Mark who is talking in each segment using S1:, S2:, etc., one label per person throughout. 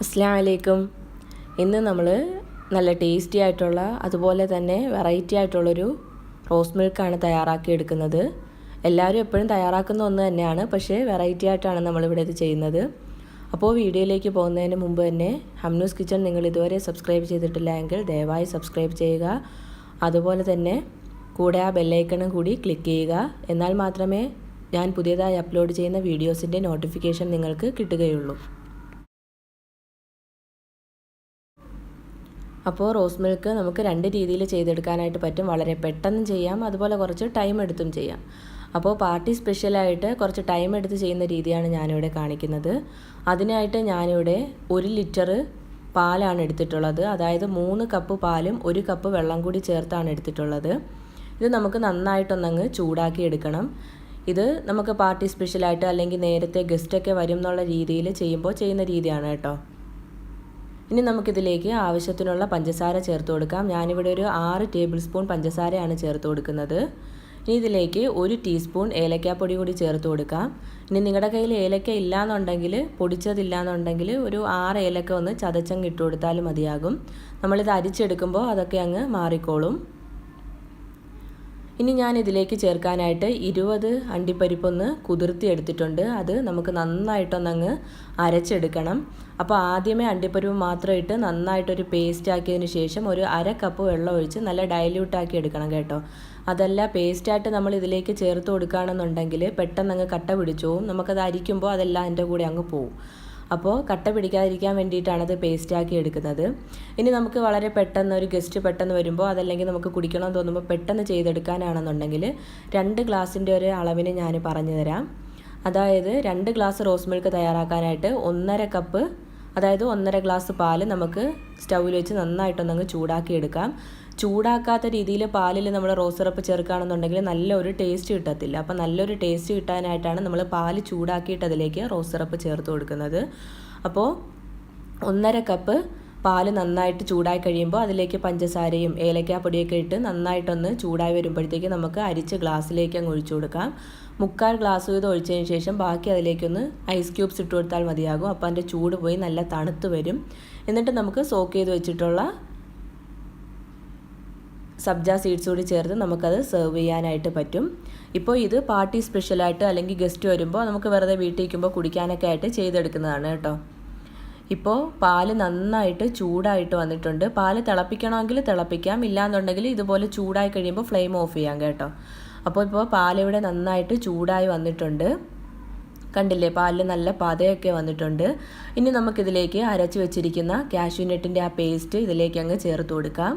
S1: അസ്സലാമു അലൈക്കും. ഇന്ന് നമ്മൾ നല്ല ടേസ്റ്റി ആയിട്ടുള്ള അതുപോലെ തന്നെ വെറൈറ്റി ആയിട്ടുള്ളൊരു റോസ് മിൽക്കാണ് തയ്യാറാക്കിയെടുക്കുന്നത്. എല്ലാവരും എപ്പോഴും തയ്യാറാക്കുന്ന ഒന്ന് തന്നെയാണ്, പക്ഷേ വെറൈറ്റി ആയിട്ടാണ് നമ്മളിവിടെ ഇത് ചെയ്യുന്നത്. അപ്പോൾ വീഡിയോയിലേക്ക് പോകുന്നതിന് മുമ്പ് തന്നെ ഹംനൂസ് കിച്ചൺ നിങ്ങൾ ഇതുവരെ സബ്സ്ക്രൈബ് ചെയ്തിട്ടില്ല എങ്കിൽ ദയവായി സബ്സ്ക്രൈബ് ചെയ്യുക. അതുപോലെ തന്നെ കൂടെ ആ ബെല്ലൈക്കണും കൂടി ക്ലിക്ക് ചെയ്യുക. എന്നാൽ മാത്രമേ ഞാൻ പുതിയതായി അപ്ലോഡ് ചെയ്യുന്ന വീഡിയോസിൻ്റെ നോട്ടിഫിക്കേഷൻ നിങ്ങൾക്ക് കിട്ടുകയുള്ളൂ. അപ്പോൾ റോസ് മിൽക്ക് നമുക്ക് രണ്ട് രീതിയിൽ ചെയ്തെടുക്കാനായിട്ട് പറ്റും. വളരെ പെട്ടെന്ന് ചെയ്യാം, അതുപോലെ കുറച്ച് ടൈം എടുത്തും ചെയ്യാം. അപ്പോൾ പാർട്ടി സ്പെഷ്യലായിട്ട് കുറച്ച് ടൈം എടുത്ത് ചെയ്യുന്ന രീതിയാണ് ഞാനിവിടെ കാണിക്കുന്നത്. അതിനായിട്ട് ഞാനിവിടെ 1 ലിറ്റർ പാലാണ് എടുത്തിട്ടുള്ളത്. അതായത് 3 കപ്പ് പാലും 1 കപ്പ് വെള്ളം കൂടി ചേർത്താണ് എടുത്തിട്ടുള്ളത്. ഇത് നമുക്ക് നന്നായിട്ടൊന്നങ്ങ് ചൂടാക്കി എടുക്കണം. ഇത് നമുക്ക് പാർട്ടി സ്പെഷ്യലായിട്ട് അല്ലെങ്കിൽ നേരത്തെ ഗസ്റ്റൊക്കെ വരും എന്നുള്ള രീതിയിൽ ചെയ്യുന്ന രീതിയാണ് കേട്ടോ. ഇനി നമുക്കിതിലേക്ക് ആവശ്യത്തിനുള്ള പഞ്ചസാര ചേർത്ത് കൊടുക്കാം. ഞാനിവിടെ ഒരു 6 ടേബിൾ സ്പൂൺ പഞ്ചസാരയാണ് ചേർത്ത് കൊടുക്കുന്നത്. ഇനി ഇതിലേക്ക് 1 ടീസ്പൂൺ ഏലക്കാപ്പൊടി കൂടി ചേർത്ത് കൊടുക്കാം. ഇനി നിങ്ങളുടെ കയ്യിൽ ഏലക്ക ഇല്ലയെന്നുണ്ടെങ്കിൽ, പൊടിച്ചതില്ലാന്നുണ്ടെങ്കിൽ ഒരു 6 ഏലക്ക ഒന്ന് ചതച്ചങ്ങ് ഇട്ട് കൊടുത്താലും മതിയാകും. നമ്മളിത് അരിച്ചെടുക്കുമ്പോൾ അതൊക്കെ അങ്ങ് മാറിക്കോളും. ഇനി ഞാൻ ഇതിലേക്ക് ചേർക്കാനായിട്ട് 20 അണ്ടിപ്പരിപ്പൊന്ന് കുതിർത്തി എടുത്തിട്ടുണ്ട്. അത് നമുക്ക് നന്നായിട്ടൊന്നങ്ങ് അരച്ചെടുക്കണം. അപ്പോൾ ആദ്യമേ അണ്ടിപ്പരിപ്പ് മാത്രം ഇട്ട് നന്നായിട്ടൊരു പേസ്റ്റ് ആക്കിയതിന് ശേഷം ഒരു 1/2 കപ്പ് വെള്ളം ഒഴിച്ച് നല്ല ഡൈല്യൂട്ടാക്കി എടുക്കണം കേട്ടോ. അതല്ല പേസ്റ്റായിട്ട് നമ്മൾ ഇതിലേക്ക് ചേർത്ത് കൊടുക്കുകയാണെന്നുണ്ടെങ്കിൽ പെട്ടെന്ന് അങ്ങ് കട്ട പിടിച്ചു പോവും. നമുക്കത് അരിക്കുമ്പോൾ അതെല്ലാം അതിൻ്റെ കൂടെ അങ്ങ് പോവും. അപ്പോൾ കട്ട പിടിക്കാതിരിക്കാൻ വേണ്ടിയിട്ടാണ് അത് പേസ്റ്റാക്കി എടുക്കുന്നത്. ഇനി നമുക്ക് വളരെ പെട്ടെന്ന് ഒരു ഗസ്റ്റ് പെട്ടെന്ന് വരുമ്പോൾ, അതല്ലെങ്കിൽ നമുക്ക് കുടിക്കണമെന്ന് തോന്നുമ്പോൾ പെട്ടെന്ന് ചെയ്തെടുക്കാനാണെന്നുണ്ടെങ്കിൽ 2 ഗ്ലാസിൻ്റെ ഒരു അളവിന് ഞാൻ പറഞ്ഞു തരാം. അതായത് 2 ഗ്ലാസ് റോസ് മിൽക്ക് തയ്യാറാക്കാനായിട്ട് 1/2 കപ്പ്, അതായത് 1/2 ഗ്ലാസ് പാൽ നമുക്ക് സ്റ്റൗവിൽ വെച്ച് നന്നായിട്ടൊന്നങ്ങ് ചൂടാക്കി എടുക്കാം. ചൂടാക്കാത്ത രീതിയിൽ പാലിൽ നമ്മൾ റോസ് സിറപ്പ് ചേർക്കുകയാണെന്നുണ്ടെങ്കിൽ നല്ലൊരു ടേസ്റ്റ് കിട്ടത്തില്ല. അപ്പോൾ നല്ലൊരു ടേസ്റ്റ് കിട്ടാനായിട്ടാണ് നമ്മൾ പാല് ചൂടാക്കിയിട്ട് അതിലേക്ക് റോസ് സിറപ്പ് ചേർത്ത് കൊടുക്കുന്നത്. അപ്പോൾ 1/2 കപ്പ് പാല് നന്നായിട്ട് ചൂടായി കഴിയുമ്പോൾ അതിലേക്ക് പഞ്ചസാരയും ഏലക്കാപ്പൊടിയൊക്കെ ഇട്ട് നന്നായിട്ടൊന്ന് ചൂടായി വരുമ്പോഴത്തേക്ക് നമുക്ക് അരിച്ച് ഗ്ലാസ്സിലേക്ക് അങ്ങ് ഒഴിച്ചു കൊടുക്കാം. 3/4 ഗ്ലാസ് വീതം ഒഴിച്ചതിന് ശേഷം ബാക്കി അതിലേക്കൊന്ന് ഐസ് ക്യൂബ്സ് ഇട്ട് കൊടുത്താൽ മതിയാകും. അപ്പോൾ അതിൻ്റെ ചൂട് പോയി നല്ല തണുത്ത് വരും. എന്നിട്ട് നമുക്ക് സോക്ക് ചെയ്ത് വെച്ചിട്ടുള്ള സബ്ജ സീഡ്സ് കൂടി ചേർത്ത് നമുക്കത് സെർവ് ചെയ്യാനായിട്ട് പറ്റും. ഇപ്പോൾ ഇത് പാർട്ടി സ്പെഷ്യലായിട്ട് അല്ലെങ്കിൽ ഗസ്റ്റ് വരുമ്പോൾ നമുക്ക് വെറുതെ വീട്ടിൽ ഇരിക്കുമ്പോൾ കുടിക്കാനൊക്കെ ആയിട്ട് ചെയ്തെടുക്കുന്നതാണ് കേട്ടോ. ഇപ്പോൾ പാല് നന്നായിട്ട് ചൂടായിട്ട് വന്നിട്ടുണ്ട്. പാല് തിളപ്പിക്കണമെങ്കിൽ തിളപ്പിക്കാം, ഇല്ലാന്നുണ്ടെങ്കിൽ ഇതുപോലെ ചൂടായി കഴിയുമ്പോൾ ഫ്ലെയിം ഓഫ് ചെയ്യാം കേട്ടോ. അപ്പോൾ പാലിവിടെ നന്നായിട്ട് ചൂടായി വന്നിട്ടുണ്ട്. കണ്ടില്ലേ, പാലിൽ നല്ല പതയൊക്കെ വന്നിട്ടുണ്ട്. ഇനി നമുക്കിതിലേക്ക് അരച്ച് വെച്ചിരിക്കുന്ന കാഷ്യൂനട്ടിൻ്റെ ആ പേസ്റ്റ് ഇതിലേക്ക് അങ്ങ് ചേർത്ത് കൊടുക്കാം.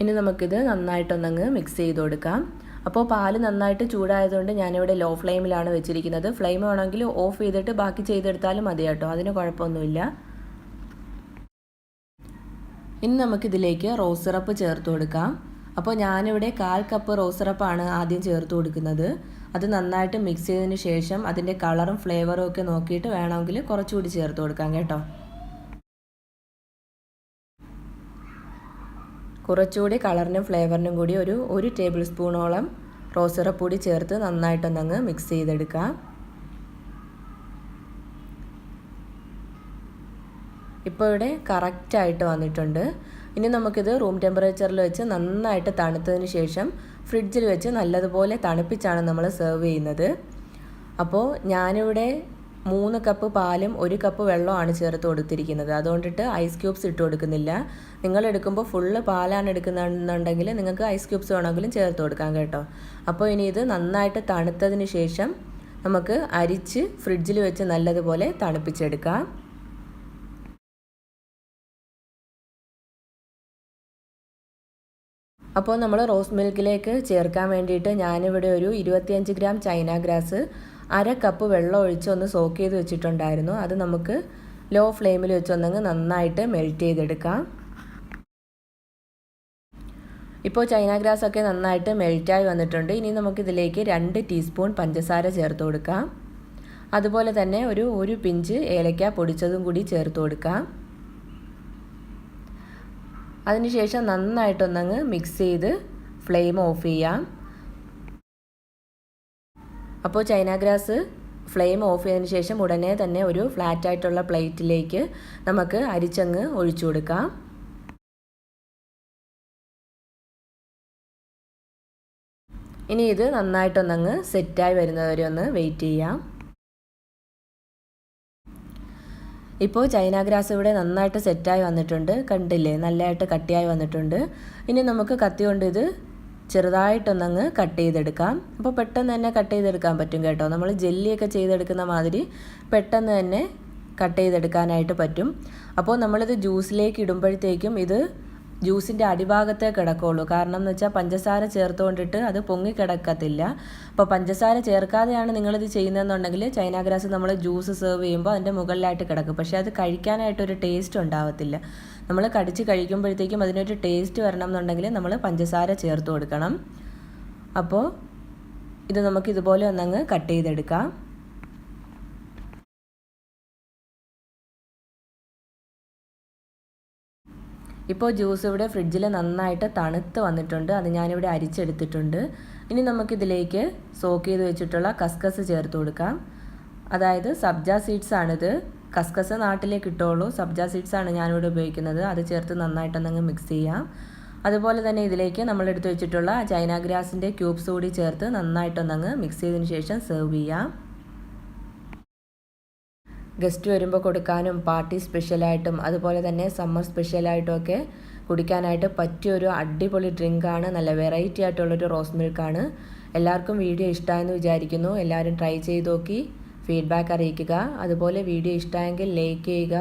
S1: ഇനി നമുക്കിത് നന്നായിട്ടൊന്നങ്ങ് മിക്സ് ചെയ്ത് കൊടുക്കാം. അപ്പോൾ പാല് നന്നായിട്ട് ചൂടായതുകൊണ്ട് ഞാനിവിടെ ലോ ഫ്ലെയിമിലാണ് വെച്ചിരിക്കുന്നത്. ഫ്ലെയിം വേണമെങ്കിൽ ഓഫ് ചെയ്തിട്ട് ബാക്കി ചെയ്തെടുത്താലും മതി കേട്ടോ, അതിന് കുഴപ്പമൊന്നുമില്ല. ഇനി നമുക്കിതിലേക്ക് റോസ് സിറപ്പ് ചേർത്ത് കൊടുക്കാം. അപ്പോൾ ഞാനിവിടെ 1/4 കപ്പ് റോസ് സിറപ്പാണ് ആദ്യം ചേർത്ത് കൊടുക്കുന്നത്. അത് നന്നായിട്ട് മിക്സ് ചെയ്തതിന് ശേഷം അതിൻ്റെ കളറും ഫ്ലേവറും ഒക്കെ നോക്കിയിട്ട് വേണമെങ്കിൽ കുറച്ചുകൂടി ചേർത്ത് കൊടുക്കാം കേട്ടോ. കുറച്ചുകൂടി കളറിനും ഫ്ലേവറിനും കൂടി ഒരു 1 ടേബിൾ സ്പൂണോളം റോസ് സിറപ്പ് കൂടി ചേർത്ത് നന്നായിട്ടൊന്നങ്ങ് മിക്സ് ചെയ്തെടുക്കാം. ഇപ്പോൾ ഇവിടെ കറക്റ്റായിട്ട് വന്നിട്ടുണ്ട്. ഇനി നമുക്കിത് റൂം ടെമ്പറേച്ചറിൽ വെച്ച് നന്നായിട്ട് തണുത്തതിന് ശേഷം ഫ്രിഡ്ജിൽ വെച്ച് നല്ലതുപോലെ തണുപ്പിച്ചാണ് നമ്മൾ സെർവ് ചെയ്യുന്നത്. അപ്പോൾ ഞാനിവിടെ 3 കപ്പ് പാലും 1 കപ്പ് വെള്ളമാണ് ചേർത്ത് കൊടുത്തിരിക്കുന്നത്. അതുകൊണ്ടിട്ട് ഐസ് ക്യൂബ്സ് ഇട്ട് കൊടുക്കുന്നില്ല. നിങ്ങൾ എടുക്കുമ്പോൾ ഫുള്ള് പാലാണ് എടുക്കുന്നുണ്ടെങ്കിൽ നിങ്ങൾക്ക് ഐസ് ക്യൂബ്സ് വേണമെങ്കിലും ചേർത്ത് കൊടുക്കാം കേട്ടോ. അപ്പോൾ ഇനി ഇത് നന്നായിട്ട് തണുത്തതിന് ശേഷം നമുക്ക് അരിച്ച് ഫ്രിഡ്ജിൽ വെച്ച് നല്ലതുപോലെ തണുപ്പിച്ചെടുക്കാം. അപ്പോൾ നമ്മൾ റോസ് മിൽക്കിലേക്ക് ചേർക്കാൻ വേണ്ടിയിട്ട് ഞാനിവിടെ ഒരു 25 ഗ്രാം ചൈന ഗ്രാസ് 1/2 കപ്പ് വെള്ളം ഒഴിച്ച് ഒന്ന് സോക്ക് ചെയ്ത് വെച്ചിട്ടുണ്ടായിരുന്നു. അത് നമുക്ക് ലോ ഫ്ലെയിമിൽ വെച്ചൊന്നങ്ങ് നന്നായിട്ട് മെൽറ്റ് ചെയ്തെടുക്കാം. ഇപ്പോൾ ചൈന ഗ്രാസ് ഒക്കെ നന്നായിട്ട് മെൽറ്റായി വന്നിട്ടുണ്ട്. ഇനി നമുക്കിതിലേക്ക് 2 ടീസ്പൂൺ പഞ്ചസാര ചേർത്ത് കൊടുക്കാം. അതുപോലെ തന്നെ ഒരു പിഞ്ച് ഏലക്ക പൊടിച്ചതും കൂടി ചേർത്ത് കൊടുക്കാം. അതിനുശേഷം നന്നായിട്ടൊന്നങ്ങ് മിക്സ് ചെയ്ത് ഫ്ലെയിം ഓഫ് ചെയ്യാം. അപ്പോൾ ചൈന ഗ്രാസ് ഫ്ലെയിം ഓഫ് ചെയ്തതിന് ശേഷം ഉടനെ തന്നെ ഒരു ഫ്ലാറ്റായിട്ടുള്ള പ്ലേറ്റിലേക്ക് നമുക്ക് അരിച്ചങ്ങ് ഒഴിച്ചു കൊടുക്കാം. ഇനി ഇത് നന്നായിട്ടൊന്നങ്ങ് സെറ്റായി വരുന്നവരെ ഒന്ന് വെയിറ്റ് ചെയ്യാം. ഇപ്പോൾ ചൈന ഗ്രാസ് ഇവിടെ നന്നായിട്ട് സെറ്റായി വന്നിട്ടുണ്ട്. കണ്ടില്ലേ, നല്ലതായിട്ട് കട്ടിയായി വന്നിട്ടുണ്ട്. ഇനി നമുക്ക് കത്തി കൊണ്ട് ഇത് ചെറുതായിട്ടൊന്നങ്ങ് കട്ട് ചെയ്തെടുക്കാം. അപ്പോൾ പെട്ടെന്ന് തന്നെ കട്ട് ചെയ്തെടുക്കാൻ പറ്റും കേട്ടോ. നമ്മൾ ജെല്ലിയൊക്കെ ചെയ്തെടുക്കുന്ന മാതിരി പെട്ടെന്ന് തന്നെ കട്ട് ചെയ്തെടുക്കാനായിട്ട് പറ്റും. അപ്പോൾ നമ്മളിത് ജ്യൂസിലേക്ക് ഇടുമ്പോഴത്തേക്കും ഇത് ജ്യൂസിൻ്റെ അടിഭാഗത്തേ കിടക്കുള്ളൂ. കാരണം എന്ന് വെച്ചാൽ പഞ്ചസാര ചേർത്തുകൊണ്ടിട്ട് അത് പൊങ്ങിക്കിടക്കത്തില്ല. അപ്പോൾ പഞ്ചസാര ചേർക്കാതെയാണ് നിങ്ങളിത് ചെയ്യുന്നതെന്നുണ്ടെങ്കിൽ ചൈന ഗ്രാസ് നമ്മൾ ജ്യൂസ് സെർവ് ചെയ്യുമ്പോൾ അതിൻ്റെ മുകളിലായിട്ട് കിടക്കും. പക്ഷേ അത് കഴിക്കാനായിട്ടൊരു ടേസ്റ്റ് ഉണ്ടാവത്തില്ല. നമ്മൾ കടിച്ച് കഴിക്കുമ്പോഴത്തേക്കും അതിനൊരു ടേസ്റ്റ് വരണം എന്നുണ്ടെങ്കിൽ നമ്മൾ പഞ്ചസാര ചേർത്ത് കൊടുക്കണം. അപ്പോൾ ഇത് നമുക്ക് ഇതുപോലെ ഒന്നങ്ങ് കട്ട് ചെയ്തെടുക്കാം. ഇപ്പോൾ ജ്യൂസ് ഇവിടെ ഫ്രിഡ്ജിൽ നന്നായിട്ട് തണുത്ത് വന്നിട്ടുണ്ട്. അത് ഞാനിവിടെ അരിച്ചെടുത്തിട്ടുണ്ട്. ഇനി നമുക്കിതിലേക്ക് സോക്ക് ചെയ്ത് വെച്ചിട്ടുള്ള കസ്കസ് ചേർത്ത് കൊടുക്കാം. അതായത് സബ്ജാ സീഡ്സ് ആണിത്. കസ്കസ് നാട്ടിലേ കിട്ടുള്ളൂ. സബ്ജാ സീഡ്സ് ആണ് ഞാനിവിടെ ഉപയോഗിക്കുന്നത്. അത് ചേർത്ത് നന്നായിട്ടൊന്നങ്ങ് മിക്സ് ചെയ്യാം. അതുപോലെ തന്നെ ഇതിലേക്ക് നമ്മളെടുത്ത് വെച്ചിട്ടുള്ള ചൈന ഗ്രാസിൻ്റെ ക്യൂബ്സ് കൂടി ചേർത്ത് നന്നായിട്ടൊന്നങ്ങ് മിക്സ് ചെയ്തതിന് ശേഷം സെർവ് ചെയ്യാം. ഗസ്റ്റ് വരുമ്പോൾ കൊടുക്കാനും പാർട്ടി സ്പെഷ്യലായിട്ടും അതുപോലെ തന്നെ സമ്മർ സ്പെഷ്യലായിട്ടും ഒക്കെ കുടിക്കാനായിട്ട് പറ്റിയൊരു അടിപൊളി ഡ്രിങ്കാണ്. നല്ല വെറൈറ്റി ആയിട്ടുള്ളൊരു റോസ് മിൽക്കാണ്. എല്ലാവർക്കും വീഡിയോ ഇഷ്ടമായെന്ന് വിചാരിക്കുന്നു. എല്ലാവരും ട്രൈ ചെയ്ത് നോക്കി ഫീഡ്ബാക്ക് അറിയിക്കുക. അതുപോലെ വീഡിയോ ഇഷ്ടമായെങ്കിൽ ലൈക്ക് ചെയ്യുക,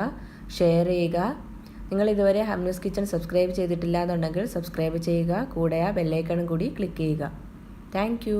S1: ഷെയർ ചെയ്യുക. നിങ്ങൾ ഇതുവരെ ഹംനൂസ് കിച്ചൺ സബ്സ്ക്രൈബ് ചെയ്തിട്ടില്ല എന്നുണ്ടെങ്കിൽ സബ്സ്ക്രൈബ് ചെയ്യുക. കൂടെ ആ ബെല്ലൈക്കണും കൂടി ക്ലിക്ക് ചെയ്യുക. താങ്ക്